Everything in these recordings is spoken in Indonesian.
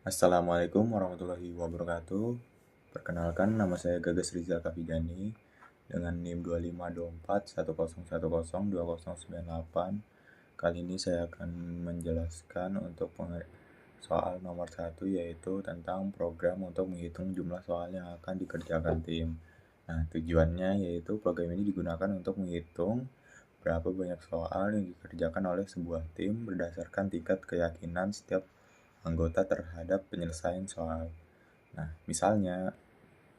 Assalamualaikum warahmatullahi wabarakatuh. Perkenalkan, nama saya Gagas Rizal Kafidani dengan NIM 252410102098. Kali ini saya akan menjelaskan untuk soal nomor 1, yaitu tentang program untuk menghitung jumlah soal yang akan dikerjakan tim. Nah, tujuannya yaitu program ini digunakan untuk menghitung berapa banyak soal yang dikerjakan oleh sebuah tim berdasarkan tingkat keyakinan setiap anggota terhadap penyelesaian soal. Nah, misalnya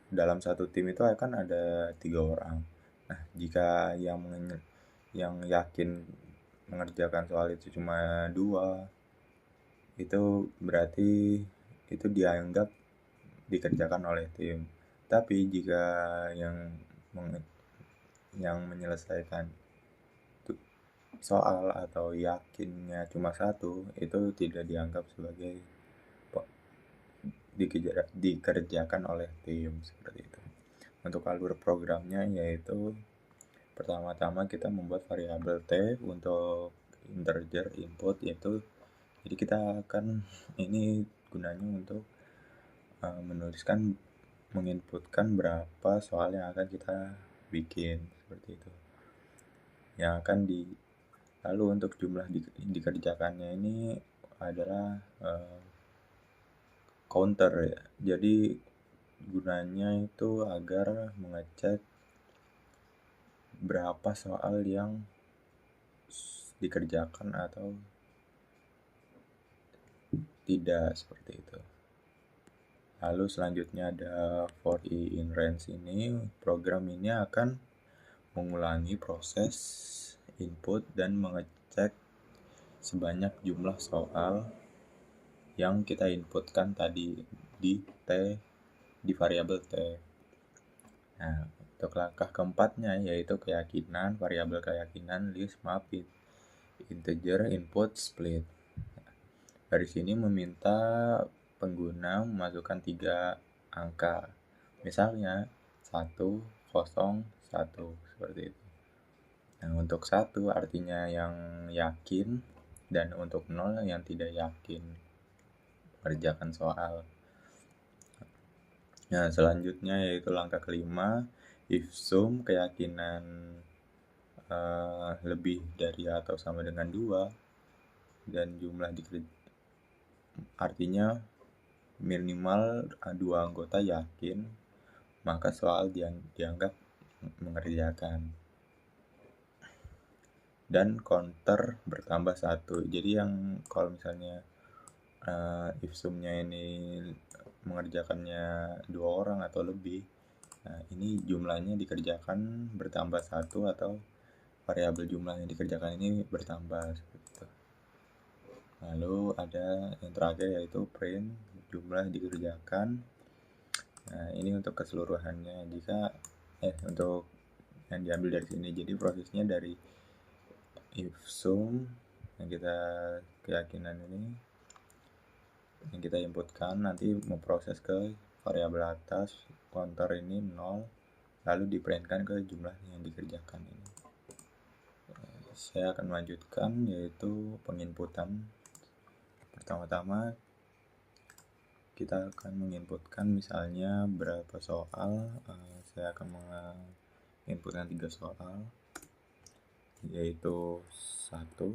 dalam satu tim itu akan ada 3 orang. Nah, jika yang yakin mengerjakan soal itu cuma 2, itu berarti itu dianggap dikerjakan oleh tim. Tapi jika yang menyelesaikan soal atau yakinnya cuma 1, itu tidak dianggap sebagai dikerjakan oleh tim, seperti itu. Untuk alur programnya yaitu pertama-tama kita membuat variabel T untuk integer input, yaitu jadi kita akan ini gunanya untuk menginputkan berapa soal yang akan kita bikin, seperti itu. Yang akan lalu untuk jumlah dikerjakannya ini adalah counter ya. Jadi gunanya itu agar mengecek berapa soal yang dikerjakan atau tidak, seperti itu. Lalu selanjutnya ada for in range ini. Program ini akan mengulangi proses input dan mengecek sebanyak jumlah soal yang kita inputkan tadi di variabel T. Nah, untuk langkah keempatnya yaitu keyakinan, variabel keyakinan list map integer input split. Dari sini meminta pengguna memasukkan 3 angka. Misalnya 1, 0, 1, seperti itu. Nah, untuk 1 artinya yang yakin, dan untuk 0 yang tidak yakin mengerjakan soal. Nah, selanjutnya yaitu langkah kelima, if sum keyakinan lebih dari atau sama dengan 2 dan jumlah artinya minimal 2 anggota yakin, maka soal dianggap mengerjakan. Dan counter bertambah 1. Jadi yang kalau misalnya if sumnya ini mengerjakannya 2 orang atau lebih, nah ini jumlahnya dikerjakan bertambah 1 atau variabel jumlah yang dikerjakan ini bertambah, seperti itu. Lalu ada yang terakhir yaitu print jumlah dikerjakan. Nah, ini untuk keseluruhannya. Untuk yang diambil dari sini. Jadi prosesnya dari if sum yang kita keyakinan ini yang kita inputkan nanti memproses ke variabel atas, counter ini 0, lalu diprintkan ke jumlah yang dikerjakan ini. Saya akan melanjutkan yaitu penginputan. Pertama-tama kita akan menginputkan misalnya berapa soal. Saya akan menginputkan 3 soal, yaitu 1, 1,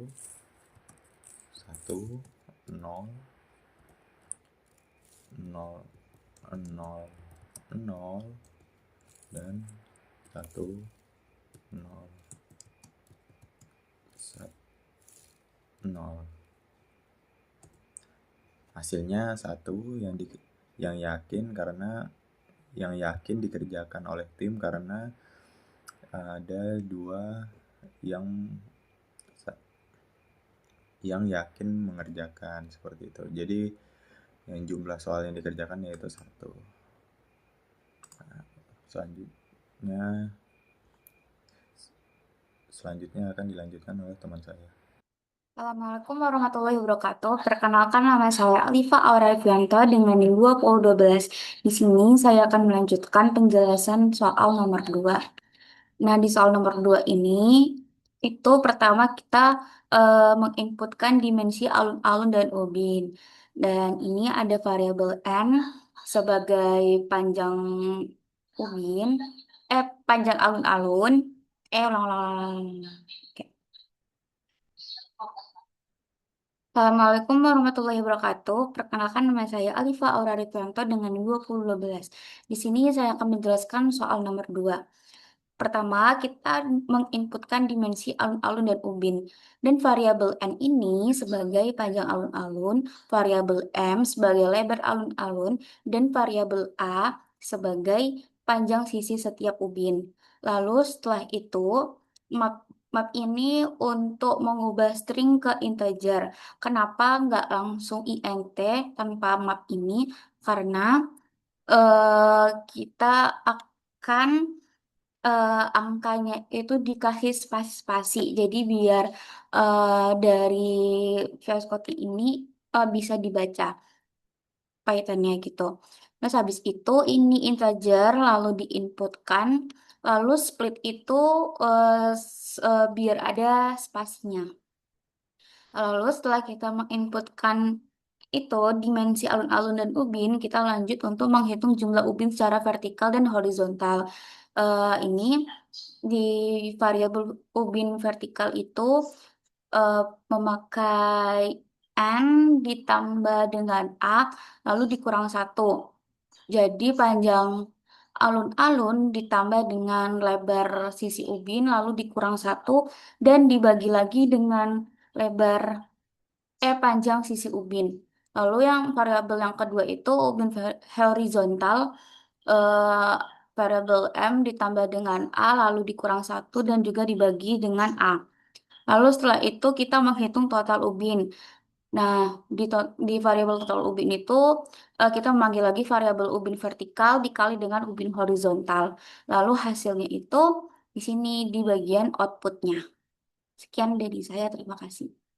0, 0, 0, 0, dan 1, 0, 0. Hasilnya 1 yang yakin dikerjakan oleh tim karena ada 2 yang yakin mengerjakan, seperti itu. Jadi yang jumlah soal yang dikerjakan yaitu 1. Nah, selanjutnya akan dilanjutkan oleh teman saya. Assalamualaikum warahmatullahi wabarakatuh. Perkenalkan nama saya Alifa Aurafianto dengan NIM 2012. Di sini saya akan melanjutkan penjelasan soal nomor 2. Nah, di soal nomor 2 ini Itu pertama kita menginputkan dimensi alun-alun dan ubin. Dan ini ada variabel n sebagai panjang ubin, panjang alun-alun. Ulang-ulang. Oke. Assalamualaikum warahmatullahi wabarakatuh. Perkenalkan nama saya Alifa Aura Rituanto dengan 2012. Di sini saya akan menjelaskan soal nomor 2. Pertama, kita menginputkan dimensi alun-alun dan ubin. Dan variabel N ini sebagai panjang alun-alun, variabel M sebagai lebar alun-alun, dan variabel A sebagai panjang sisi setiap ubin. Lalu setelah itu, map, map ini untuk mengubah string ke integer. Kenapa nggak langsung int tanpa map ini? Karena kita akan angkanya itu dikasih spasi-spasi. Jadi biar dari VS Code ini bisa dibaca Python-nya gitu. Terus habis itu ini integer lalu diinputkan, lalu split itu biar ada spasinya. Lalu setelah kita menginputkan itu dimensi alun-alun dan ubin, kita lanjut untuk menghitung jumlah ubin secara vertikal dan horizontal. Ini di variabel ubin vertikal itu eh, memakai n ditambah dengan a lalu dikurang satu. Jadi panjang alun-alun ditambah dengan lebar sisi ubin lalu dikurang satu dan dibagi lagi dengan lebar panjang sisi ubin. Lalu yang variabel yang kedua itu ubin horizontal, eh, variabel M ditambah dengan A lalu dikurang satu dan juga dibagi dengan A. Lalu setelah itu kita menghitung total ubin. Nah, di variabel total ubin itu kita memanggil lagi variabel ubin vertikal dikali dengan ubin horizontal. Lalu hasilnya itu di sini di bagian outputnya. Sekian dari saya, terima kasih.